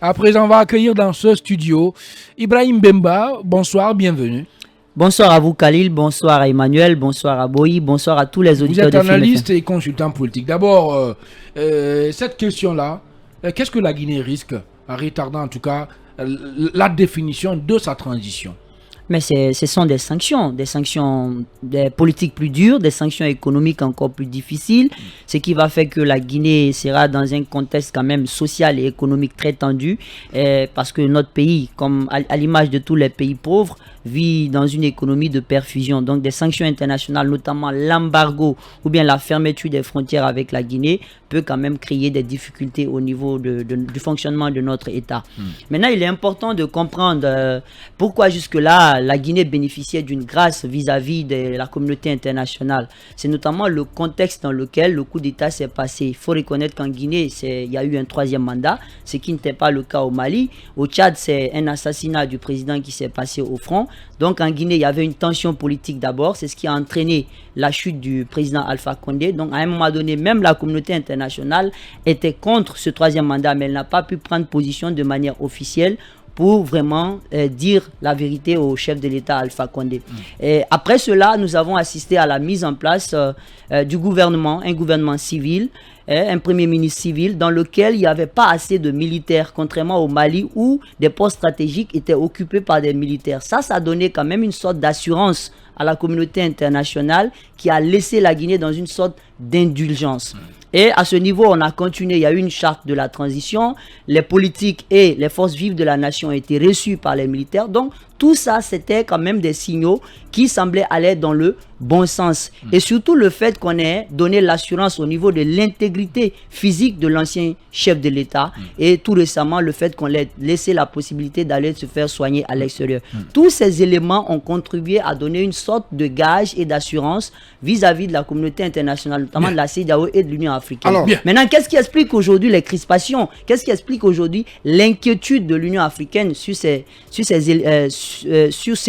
À présent, on va accueillir dans ce studio Ibrahim Bemba. Bonsoir, bienvenue. Bonsoir à vous Khalil, bonsoir à Emmanuel, bonsoir à Boyi, bonsoir à tous les auditeurs de Vous êtes analyste et consultant politique. D'abord, cette question-là, qu'est-ce que la Guinée risque en retardant en tout cas la définition de sa transition? Mais ce sont des sanctions des politiques plus dures, des sanctions économiques encore plus difficiles, ce qui va faire que la Guinée sera dans un contexte quand même social et économique très tendu, parce que notre pays, comme à l'image de tous les pays pauvres, vit dans une économie de perfusion. Donc des sanctions internationales, notamment l'embargo ou bien la fermeture des frontières avec la Guinée, peut quand même créer des difficultés au niveau du fonctionnement de notre État. Maintenant, il est important de comprendre pourquoi jusque-là, la Guinée bénéficiait d'une grâce vis-à-vis de la communauté internationale. C'est notamment le contexte dans lequel le coup d'État s'est passé. Il faut reconnaître qu'en Guinée, il y a eu un troisième mandat, ce qui n'était pas le cas au Mali. Au Tchad, c'est un assassinat du président qui s'est passé au front. Donc en Guinée, il y avait une tension politique d'abord. C'est ce qui a entraîné la chute du président Alpha Condé. Donc à un moment donné, même la communauté internationale était contre ce troisième mandat, mais elle n'a pas pu prendre position de manière officielle pour vraiment dire la vérité au chef de l'État Alpha Condé. Et après cela, nous avons assisté à la mise en place du gouvernement, un gouvernement civil, un premier ministre civil dans lequel il n'y avait pas assez de militaires, contrairement au Mali où des postes stratégiques étaient occupés par des militaires. Ça a donné quand même une sorte d'assurance à la communauté internationale qui a laissé la Guinée dans une sorte d'indulgence. Et à ce niveau, on a continué. Il y a eu une charte de la transition. Les politiques et les forces vives de la nation ont été reçues par les militaires. Donc, tout ça, c'était quand même des signaux qui semblaient aller dans le bon sens. Et surtout, le fait qu'on ait donné l'assurance au niveau de l'intégrité physique de l'ancien chef de l'État. Et tout récemment, le fait qu'on ait laissé la possibilité d'aller se faire soigner à l'extérieur. Tous ces éléments ont contribué à donner une sorte de gage et d'assurance vis-à-vis de la communauté internationale, notamment de la CEDEAO et de l'Union africaine. Alors, maintenant, qu'est-ce qui explique aujourd'hui les crispations? Qu'est-ce qui explique aujourd'hui l'inquiétude de l'Union africaine sur ce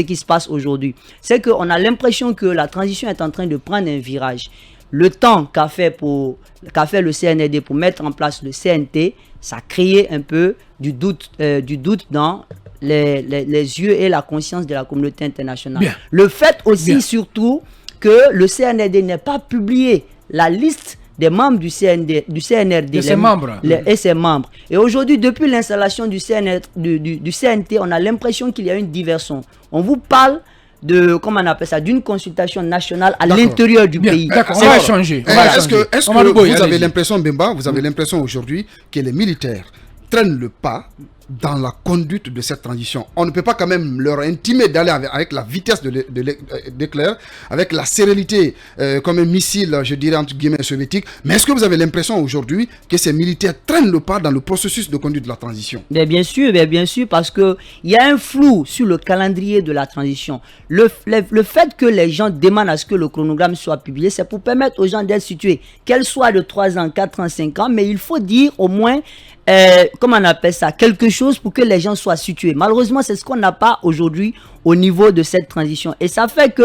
qui se passe aujourd'hui? C'est qu'on a l'impression que la transition est en train de prendre un virage. Le temps qu'a fait le CNRD pour mettre en place le CNT, ça a créé un peu du doute dans les yeux et la conscience de la communauté internationale. Le fait aussi, surtout, que le CNRD n'ait pas publié la liste des membres du CNRD et ses membres. Et aujourd'hui, depuis l'installation du CNT, on a l'impression qu'il y a une diversion. On vous parle de, comment on appelle ça, d'une consultation nationale à l'intérieur du pays. D'accord, on va changer. Est-ce que vous avez l'impression, Bemba, vous avez l'impression aujourd'hui que les militaires traînent le pas dans la conduite de cette transition? On ne peut pas quand même leur intimer d'aller avec la vitesse de l'éclair, avec la sérénité comme un missile, je dirais entre guillemets soviétique. Mais est-ce que vous avez l'impression aujourd'hui que ces militaires traînent le pas dans le processus de conduite de la transition? Bien sûr, parce qu'il y a un flou sur le calendrier de la transition. Le fait que les gens demandent à ce que le chronogramme soit publié, c'est pour permettre aux gens d'être situés, qu'elle soit de 3 ans, 4 ans, 5 ans, mais il faut dire au moins comment on appelle ça, quelque chose pour que les gens soient situés. Malheureusement, c'est ce qu'on n'a pas aujourd'hui au niveau de cette transition. Et ça fait que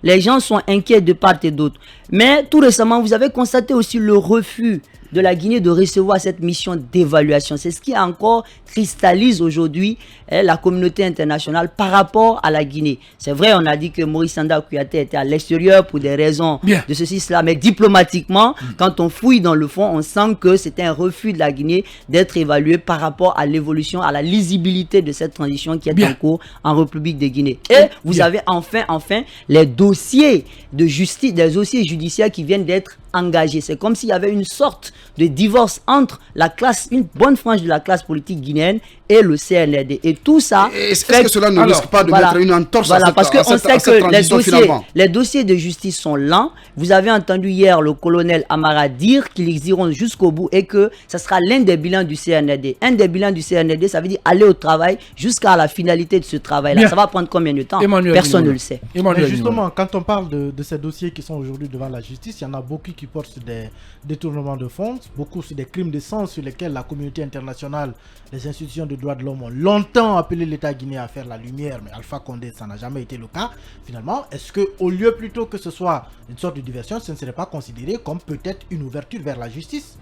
les gens sont inquiets de part et d'autre. Mais tout récemment, vous avez constaté aussi le refus de la Guinée de recevoir cette mission d'évaluation. C'est ce qui encore cristallise aujourd'hui la communauté internationale par rapport à la Guinée. C'est vrai, on a dit que Maurice Sanda Kouyaté était à l'extérieur pour des raisons de ceci, cela, mais diplomatiquement, quand on fouille dans le fond, on sent que c'était un refus de la Guinée d'être évaluée par rapport à l'évolution, à la lisibilité de cette transition qui est en cours en République de Guinée. Et vous avez enfin les dossiers de justice, des dossiers judiciaires qui viennent d'être engagés. C'est comme s'il y avait une sorte de divorce entre une bonne frange de la classe politique guinéenne et le CNRD. Et tout ça... Est-ce que cela ne risque pas de mettre une entorse à cette parce qu'on sait que les dossiers de justice sont lents. Vous avez entendu hier le colonel Amara dire qu'ils iront jusqu'au bout et que ça sera l'un des bilans du CNRD. Un des bilans du CNRD, ça veut dire aller au travail jusqu'à la finalité de ce travail-là. Ça va prendre combien de temps? Personne ne le sait. Mais justement, quand on parle de ces dossiers qui sont aujourd'hui devant la justice, il y en a beaucoup qui portent sur des détournements de fonds, beaucoup sur des crimes de sang sur lesquels la communauté internationale, les institutions de droits de l'homme ont longtemps appelé l'État guinéen à faire la lumière, mais Alpha Condé, ça n'a jamais été le cas. Finalement, est-ce qu'au lieu plutôt que ce soit une sorte de diversion, ce ne serait pas considéré comme peut-être une ouverture vers la justice?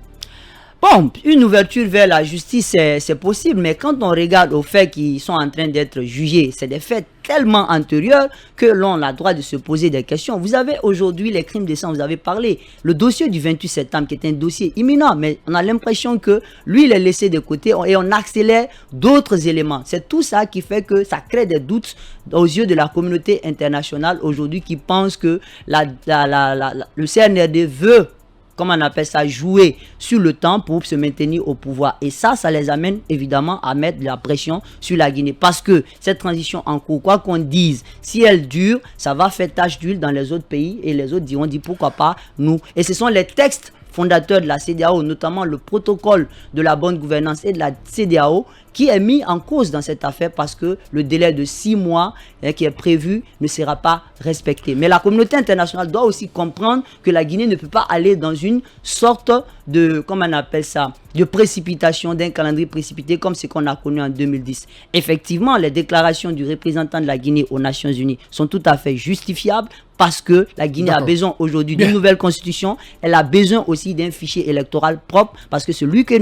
Bon, une ouverture vers la justice, c'est possible, mais quand on regarde aux faits qui sont en train d'être jugés, c'est des faits tellement antérieurs que l'on a le droit de se poser des questions. Vous avez aujourd'hui les crimes de sang, vous avez parlé. Le dossier du 28 septembre qui est un dossier imminent, mais on a l'impression que lui, il est laissé de côté et on accélère d'autres éléments. C'est tout ça qui fait que ça crée des doutes aux yeux de la communauté internationale aujourd'hui qui pense que le CNRD veut, comme on appelle ça, jouer sur le temps pour se maintenir au pouvoir. Et ça les amène évidemment à mettre de la pression sur la Guinée. Parce que cette transition en cours, quoi qu'on dise, si elle dure, ça va faire tache d'huile dans les autres pays et les autres diront, pourquoi pas nous. Et ce sont les textes fondateur de la CEDEAO, notamment le protocole de la bonne gouvernance et de la CEDEAO, qui est mis en cause dans cette affaire parce que le délai de 6 mois qui est prévu ne sera pas respecté. Mais la communauté internationale doit aussi comprendre que la Guinée ne peut pas aller dans une sorte de, comment on appelle ça, de précipitation, d'un calendrier précipité comme ce qu'on a connu en 2010. Effectivement, les déclarations du représentant de la Guinée aux Nations Unies sont tout à fait justifiables parce que la Guinée a besoin aujourd'hui d'une nouvelle constitution. Elle a besoin aussi d'un fichier électoral propre parce que celui que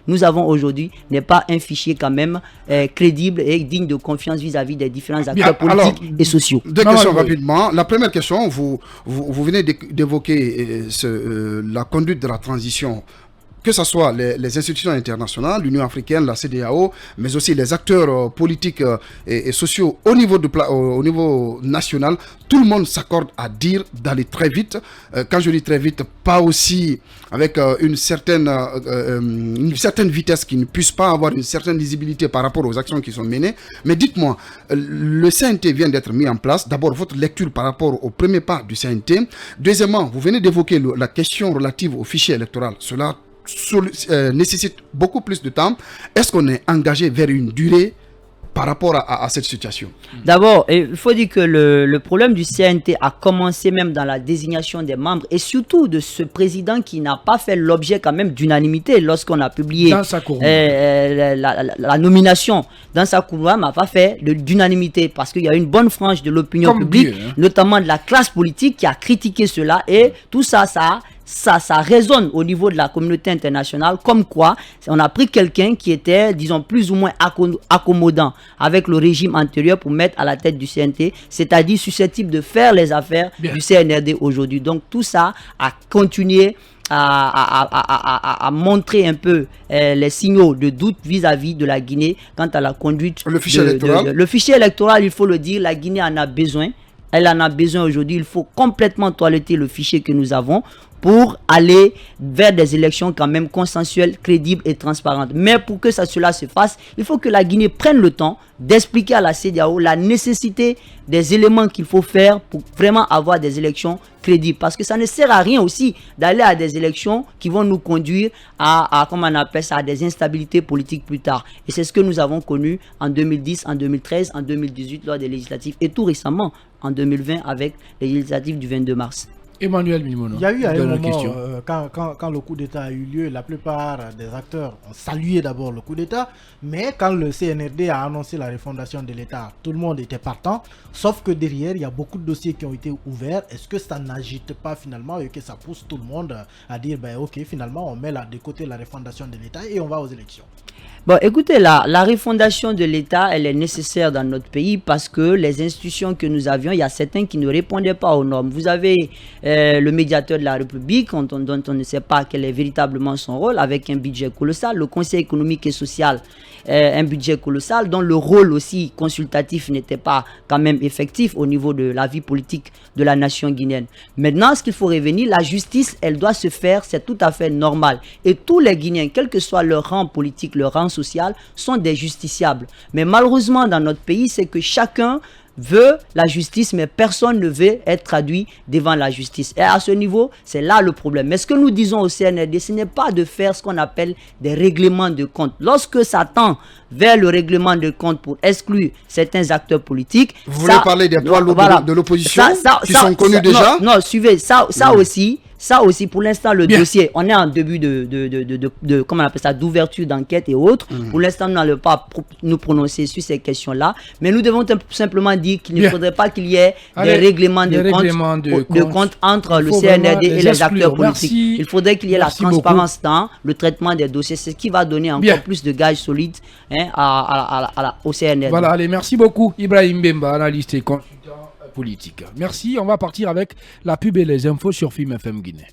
nous avons aujourd'hui n'est pas un fichier quand même crédible et digne de confiance vis-à-vis des différents acteurs politiques et sociaux. Deux questions rapidement. La première question, vous venez d'évoquer la conduite de la transition, que ce soit les institutions internationales, l'Union africaine, la CEDEAO, mais aussi les acteurs politiques et sociaux au niveau national. Tout le monde s'accorde à dire d'aller très vite. Quand je dis très vite, pas aussi avec une certaine vitesse qui ne puisse pas avoir une certaine lisibilité par rapport aux actions qui sont menées. Mais dites-moi, le CNT vient d'être mis en place. D'abord, votre lecture par rapport au premier pas du CNT. Deuxièmement, vous venez d'évoquer la question relative au fichier électoral. Cela nécessite beaucoup plus de temps. Est-ce qu'on est engagé vers une durée par rapport à cette situation? D'abord, il faut dire que le problème du CNT a commencé même dans la désignation des membres et surtout de ce président qui n'a pas fait l'objet quand même d'unanimité lorsqu'on a publié la nomination dans sa couronne, n'a pas fait d'unanimité parce qu'il y a une bonne frange de l'opinion publique, notamment de la classe politique qui a critiqué cela et tout ça résonne au niveau de la communauté internationale comme quoi on a pris quelqu'un qui était, disons, plus ou moins accommodant avec le régime antérieur pour mettre à la tête du CNT, c'est-à-dire susceptible de faire les affaires du CNRD aujourd'hui. Donc tout ça a continué à montrer un peu les signaux de doute vis-à-vis de la Guinée quant à la conduite. Le fichier électoral. Le fichier électoral, il faut le dire, la Guinée en a besoin. Elle en a besoin aujourd'hui. Il faut complètement toiletter le fichier que nous avons pour aller vers des élections quand même consensuelles, crédibles et transparentes. Mais pour que cela se fasse, il faut que la Guinée prenne le temps d'expliquer à la CEDEAO la nécessité des éléments qu'il faut faire pour vraiment avoir des élections crédibles. Parce que ça ne sert à rien aussi d'aller à des élections qui vont nous conduire à comment on appelle ça, à des instabilités politiques plus tard. Et c'est ce que nous avons connu en 2010, en 2013, en 2018 lors des législatives et tout récemment en 2020 avec les législatives du 22 mars. Emmanuel Mimono. Il y a eu à un moment, quand le coup d'État a eu lieu, la plupart des acteurs ont salué d'abord le coup d'État, mais quand le CNRD a annoncé la refondation de l'État, tout le monde était partant, sauf que derrière, il y a beaucoup de dossiers qui ont été ouverts. Est-ce que ça n'agite pas finalement et que ça pousse tout le monde à dire, ok, finalement, on met de côté la refondation de l'État et on va aux élections? Bon, écoutez, la refondation de l'État, elle est nécessaire dans notre pays parce que les institutions que nous avions, il y a certains qui ne répondaient pas aux normes. Vous avez le médiateur de la République, dont on ne sait pas quel est véritablement son rôle, avec un budget colossal. Le Conseil économique et social, un budget colossal, dont le rôle aussi consultatif n'était pas quand même effectif au niveau de la vie politique de la nation guinéenne. Maintenant, ce qu'il faut revenir, la justice, elle doit se faire, c'est tout à fait normal. Et tous les Guinéens, quel que soit leur rang politique, leur rang social, sont des justiciables. Mais malheureusement, dans notre pays, c'est que chacun veut la justice, mais personne ne veut être traduit devant la justice. Et à ce niveau, c'est là le problème. Mais ce que nous disons au CNRD, ce n'est pas de faire ce qu'on appelle des règlements de compte. Lorsque ça tend vers le règlement de compte pour exclure certains acteurs politiques... Vous voulez parler des poids de l'opposition qui sont connus déjà? Non, suivez, ça aussi... Ça aussi, pour l'instant, le Bien. dossier, on est en début de comment on appelle ça, d'ouverture d'enquête et autres. Pour l'instant, nous n'allons pas nous prononcer sur ces questions-là. Mais nous devons simplement dire qu'il ne Bien. faudrait pas qu'il y ait Allez, des règlements des de règlements de compte entre Il le faut CNRD vraiment et les les acteurs exclure. politiques. Merci. Il faudrait qu'il y ait la Merci beaucoup. transparence dans le traitement des dossiers. C'est ce qui va donner encore Bien. plus de gages solides au CNRD. Voilà, allez, merci beaucoup Ibrahim Bemba, analyste et consultant politique. Merci, on va partir avec la pub et les infos sur Film FM Guinée.